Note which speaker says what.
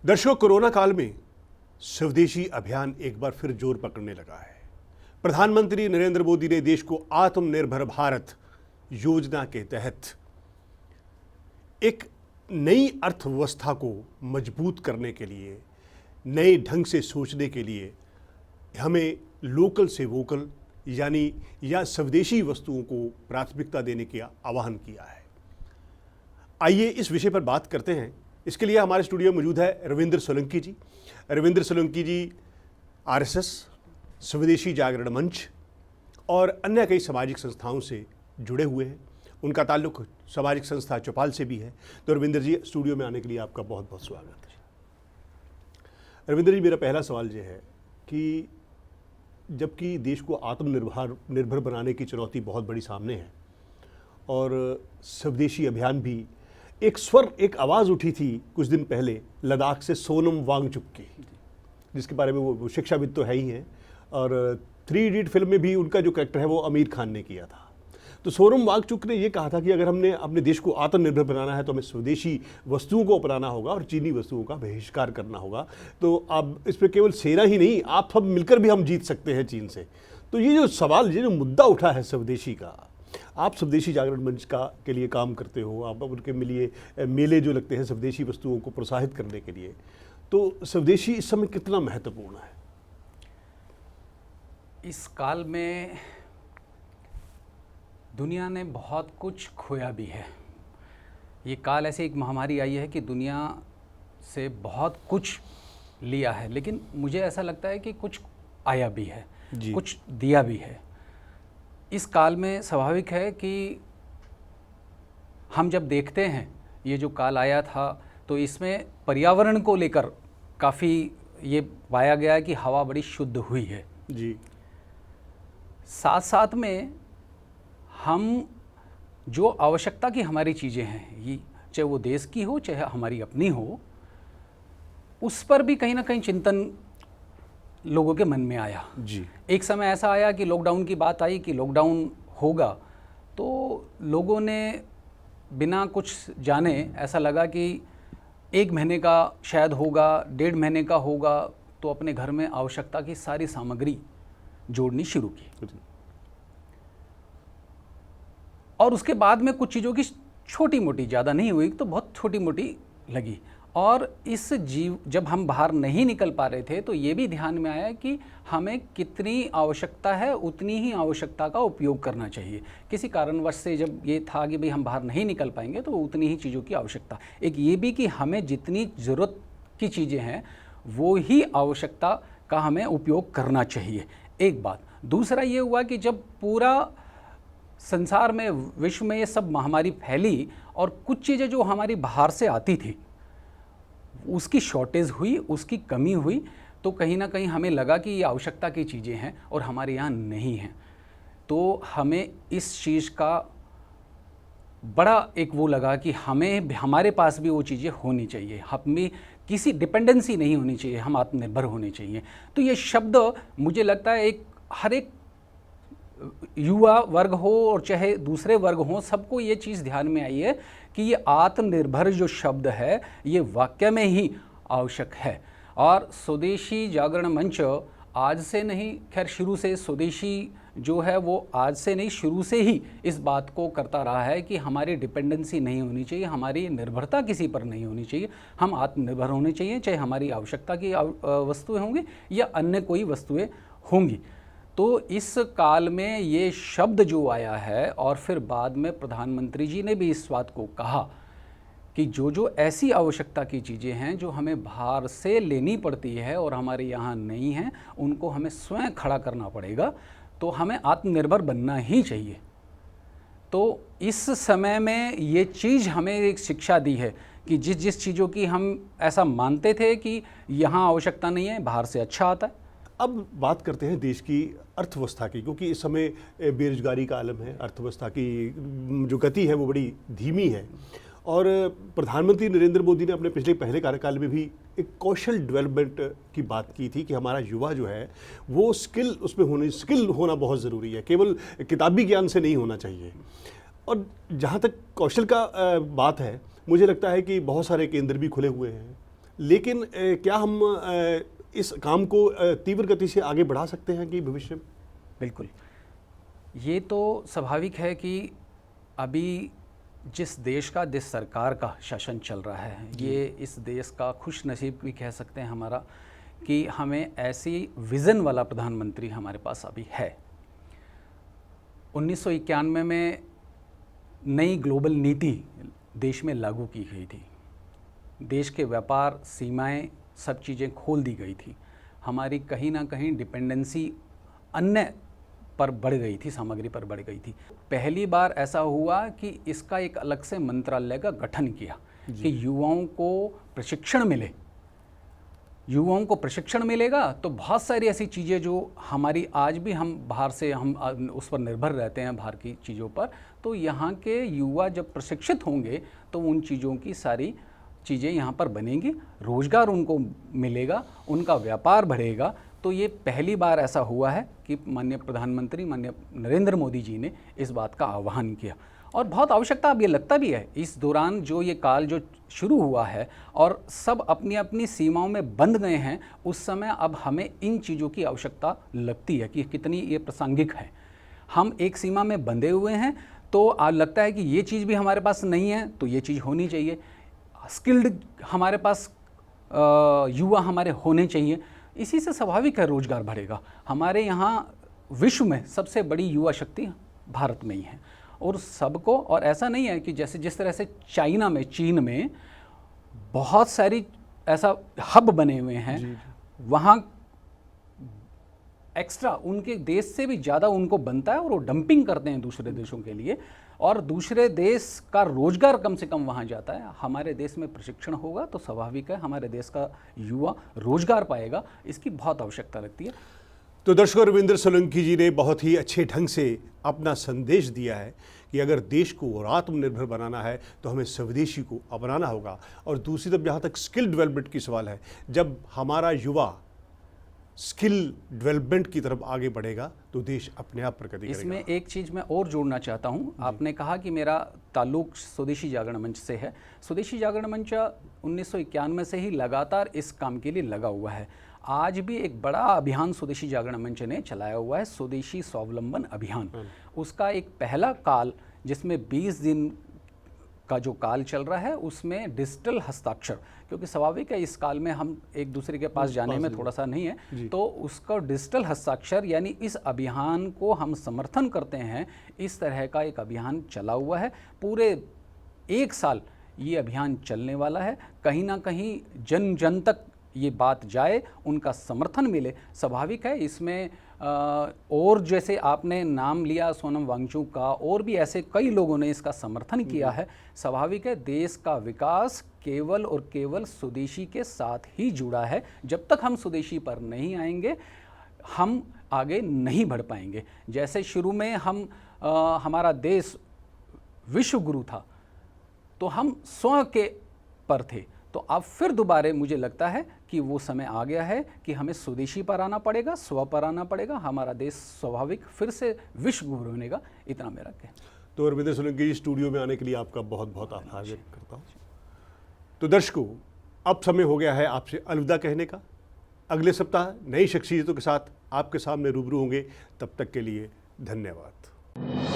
Speaker 1: दर्शकों, कोरोना काल में स्वदेशी अभियान एक बार फिर जोर पकड़ने लगा है। प्रधानमंत्री नरेंद्र मोदी ने देश को आत्मनिर्भर भारत योजना के तहत एक नई अर्थव्यवस्था को मजबूत करने के लिए, नए ढंग से सोचने के लिए हमें लोकल से वोकल यानी या स्वदेशी वस्तुओं को प्राथमिकता देने का आह्वान किया है। आइए इस विषय पर बात करते हैं। इसके लिए हमारे स्टूडियो में मौजूद है रविंद्र सोलंकी जी। रविंद्र सोलंकी जी आरएसएस, स्वदेशी जागरण मंच और अन्य कई सामाजिक संस्थाओं से जुड़े हुए हैं। उनका ताल्लुक सामाजिक संस्था चौपाल से भी है। तो रविंद्र जी, स्टूडियो में आने के लिए आपका बहुत बहुत स्वागत है। रविंद्र जी, मेरा पहला सवाल ये है कि जबकि देश को आत्मनिर्भर बनाने की चुनौती बहुत बड़ी सामने है और स्वदेशी अभियान भी, एक आवाज़ उठी थी कुछ दिन पहले लद्दाख से सोनम वांगचुक की, जिसके बारे में वो शिक्षाविद तो है ही हैं और 3 इडियट फिल्म में भी उनका जो कैरेक्टर है वो आमिर खान ने किया था। तो सोनम वांगचुक ने ये कहा था कि अगर हमने अपने देश को आत्मनिर्भर बनाना है तो हमें स्वदेशी वस्तुओं को अपनाना होगा और चीनी वस्तुओं का बहिष्कार करना होगा। तो अब इस पर केवल सेना ही नहीं, आप सब मिलकर भी हम जीत सकते हैं चीन से। तो ये जो सवाल, ये जो मुद्दा उठा है स्वदेशी का, आप स्वदेशी जागरण मंच के लिए काम करते हो, आप उनके लिए मेले जो लगते हैं स्वदेशी वस्तुओं को प्रोत्साहित करने के लिए, तो स्वदेशी इस समय कितना महत्वपूर्ण है?
Speaker 2: इस काल में दुनिया ने बहुत कुछ खोया भी है। ये काल ऐसी एक महामारी आई है कि दुनिया से बहुत कुछ लिया है, लेकिन मुझे ऐसा लगता है कि कुछ आया भी है, कुछ दिया भी है। इस काल में स्वाभाविक है कि हम जब देखते हैं ये जो काल आया था तो इसमें पर्यावरण को लेकर काफ़ी ये पाया गया कि हवा बड़ी शुद्ध हुई है
Speaker 1: जी।
Speaker 2: साथ साथ में हम जो आवश्यकता की हमारी चीज़ें हैं, ये चाहे वो देश की हो चाहे हमारी अपनी हो, उस पर भी कहीं ना कहीं चिंतन लोगों के मन में आया
Speaker 1: जी।
Speaker 2: एक समय ऐसा आया कि लॉकडाउन की बात आई कि लॉकडाउन होगा, तो लोगों ने बिना कुछ जाने ऐसा लगा कि 1 महीने का शायद होगा, 1.5 महीने का होगा, तो अपने घर में आवश्यकता की सारी सामग्री जोड़नी शुरू की। और उसके बाद में कुछ चीज़ों की छोटी मोटी, ज़्यादा नहीं हुई तो बहुत छोटी मोटी लगी। और इस जब हम बाहर नहीं निकल पा रहे थे तो ये भी ध्यान में आया कि हमें कितनी आवश्यकता है उतनी ही आवश्यकता का उपयोग करना चाहिए। किसी कारणवश से जब ये था कि भाई हम बाहर नहीं निकल पाएंगे तो उतनी ही चीज़ों की आवश्यकता, एक ये भी कि हमें जितनी ज़रूरत की चीज़ें हैं वो ही आवश्यकता का हमें उपयोग करना चाहिए, एक बात। दूसरा ये हुआ कि जब पूरा संसार में, विश्व में ये सब महामारी फैली और कुछ चीज़ें जो हमारी बाहर से आती थी उसकी शॉर्टेज हुई, उसकी कमी हुई, तो कहीं ना कहीं हमें लगा कि ये आवश्यकता की चीज़ें हैं और हमारे यहाँ नहीं हैं। तो हमें इस चीज़ का बड़ा एक वो लगा कि हमारे पास भी वो चीज़ें होनी चाहिए, हमें किसी डिपेंडेंसी नहीं होनी चाहिए, हम आत्मनिर्भर होने चाहिए। तो ये शब्द मुझे लगता है हर एक युवा वर्ग हो और चाहे दूसरे वर्ग हो, सबको ये चीज़ ध्यान में आई है कि ये आत्मनिर्भर जो शब्द है ये वाकई में ही आवश्यक है। और स्वदेशी जागरण मंच आज से नहीं, खैर शुरू से स्वदेशी जो है वो आज से नहीं, शुरू से ही इस बात को करता रहा है कि हमारी डिपेंडेंसी नहीं होनी चाहिए, हमारी निर्भरता किसी पर नहीं होनी चाहिए, हम आत्मनिर्भर होने चाहिए, चाहे हमारी आवश्यकता की वस्तुएं होंगी या अन्य कोई वस्तुएं होंगी। तो इस काल में ये शब्द जो आया है और फिर बाद में प्रधानमंत्री जी ने भी इस बात को कहा कि जो ऐसी आवश्यकता की चीज़ें हैं जो हमें बाहर से लेनी पड़ती है और हमारे यहाँ नहीं हैं, उनको हमें स्वयं खड़ा करना पड़ेगा, तो हमें आत्मनिर्भर बनना ही चाहिए। तो इस समय में ये चीज़ हमें एक शिक्षा दी है कि जिस चीज़ों की हम ऐसा मानते थे कि यहाँ आवश्यकता नहीं है, बाहर से अच्छा आता है।
Speaker 1: अब बात करते हैं देश की अर्थव्यवस्था की, क्योंकि इस समय बेरोजगारी का आलम है, अर्थव्यवस्था की जो गति है वो बड़ी धीमी है। और प्रधानमंत्री नरेंद्र मोदी ने अपने पहले कार्यकाल में भी एक कौशल डेवलपमेंट की बात की थी कि हमारा युवा जो है वो स्किल होना बहुत ज़रूरी है, केवल किताबी ज्ञान से नहीं होना चाहिए। और जहाँ तक कौशल का बात है, मुझे लगता है कि बहुत सारे केंद्र भी खुले हुए हैं, लेकिन क्या हम इस काम को तीव्र गति से आगे बढ़ा सकते हैं कि भविष्य में?
Speaker 2: बिल्कुल, ये तो स्वाभाविक है कि अभी जिस देश का, जिस सरकार का शासन चल रहा है, ये इस देश का खुश नसीब भी कह सकते हैं हमारा, कि हमें ऐसी विज़न वाला प्रधानमंत्री हमारे पास अभी है। 1991 में नई ग्लोबल नीति देश में लागू की गई थी। देश के व्यापार, सीमाएं, सब चीज़ें खोल दी गई थी। हमारी कहीं ना कहीं डिपेंडेंसी अन्य पर बढ़ गई थी, सामग्री पर बढ़ गई थी। पहली बार ऐसा हुआ कि इसका एक अलग से मंत्रालय का गठन किया कि युवाओं को प्रशिक्षण मिले। युवाओं को प्रशिक्षण मिलेगा तो बहुत सारी ऐसी चीज़ें जो हमारी आज भी हम बाहर से हम उस पर निर्भर रहते हैं, बाहर की चीज़ों पर, तो यहाँ के युवा जब प्रशिक्षित होंगे तो उन चीज़ों की सारी चीज़ें यहाँ पर बनेंगी, रोज़गार उनको मिलेगा, उनका व्यापार बढ़ेगा। तो ये पहली बार ऐसा हुआ है कि माननीय प्रधानमंत्री माननीय नरेंद्र मोदी जी ने इस बात का आह्वान किया, और बहुत आवश्यकता अब ये लगता भी है। इस दौरान जो ये काल जो शुरू हुआ है और सब अपनी अपनी सीमाओं में बंध गए हैं, उस समय अब हमें इन चीज़ों की आवश्यकता लगती है कि कितनी ये प्रासंगिक है। हम एक सीमा में बंधे हुए हैं तो लगता है कि ये चीज़ भी हमारे पास नहीं है, तो ये चीज़ होनी चाहिए। स्किल्ड हमारे पास युवा हमारे होने चाहिए। इसी से स्वाभाविक है रोजगार बढ़ेगा। हमारे यहाँ विश्व में सबसे बड़ी युवा शक्ति भारत में ही है, और सबको, और ऐसा नहीं है कि जैसे जिस तरह से चाइना में, चीन में बहुत सारी ऐसा हब बने हुए हैं, वहाँ एक्स्ट्रा उनके देश से भी ज़्यादा उनको बनता है और वो डंपिंग करते हैं दूसरे देशों के लिए, और दूसरे देश का रोजगार कम से कम वहाँ जाता है। हमारे देश में प्रशिक्षण होगा तो स्वाभाविक है हमारे देश का युवा रोजगार पाएगा। इसकी बहुत आवश्यकता लगती है।
Speaker 1: तो दर्शकों, रविंद्र सोलंकी जी ने बहुत ही अच्छे ढंग से अपना संदेश दिया है कि अगर देश को और आत्मनिर्भर बनाना है तो हमें स्वदेशी को अपनाना होगा। और दूसरी तरफ जहाँ तक स्किल डेवलपमेंट की सवाल है, जब हमारा युवा स्किल डेवलपमेंट की तरफ आगे बढ़ेगा तो देश अपने आप प्रगति करेगा।
Speaker 2: इसमें एक चीज़ मैं और जोड़ना चाहता हूँ। आपने कहा कि मेरा ताल्लुक स्वदेशी जागरण मंच से है। स्वदेशी जागरण मंच 1991 से ही लगातार इस काम के लिए लगा हुआ है। आज भी एक बड़ा अभियान स्वदेशी जागरण मंच ने चलाया हुआ है, स्वदेशी स्वावलंबन अभियान। उसका एक पहला काल, जिसमें 20 दिन का जो काल चल रहा है, उसमें डिजिटल हस्ताक्षर, क्योंकि स्वाभाविक है इस काल में हम एक दूसरे के पास जाने में थोड़ा सा नहीं है, तो उसका डिजिटल हस्ताक्षर यानी इस अभियान को हम समर्थन करते हैं। इस तरह का एक अभियान चला हुआ है। पूरे 1 साल ये अभियान चलने वाला है। कहीं ना कहीं जन जन तक ये बात जाए, उनका समर्थन मिले। स्वाभाविक है इसमें और जैसे आपने नाम लिया सोनम वांगचुक का, और भी ऐसे कई लोगों ने इसका समर्थन किया है। स्वाभाविक है देश का विकास केवल और केवल स्वदेशी के साथ ही जुड़ा है। जब तक हम स्वदेशी पर नहीं आएंगे हम आगे नहीं बढ़ पाएंगे। जैसे शुरू में हम हमारा देश विश्व गुरु था तो हम स्व के पर थे, तो अब फिर दोबारा मुझे लगता है कि वो समय आ गया है कि हमें स्वदेशी पर आना पड़ेगा, स्व पर आना पड़ेगा। हमारा देश स्वाभाविक फिर से विश्व गुरु बनेगा। इतना मेरा कहना।
Speaker 1: तो रविंद्र सोलंकी जी, स्टूडियो में आने के लिए आपका बहुत बहुत आभार व्यक्त करता हूँ। तो दर्शकों, अब समय हो गया है आपसे अलविदा कहने का। अगले सप्ताह नई शख्सियतों के साथ आपके सामने रूबरू होंगे। तब तक के लिए धन्यवाद।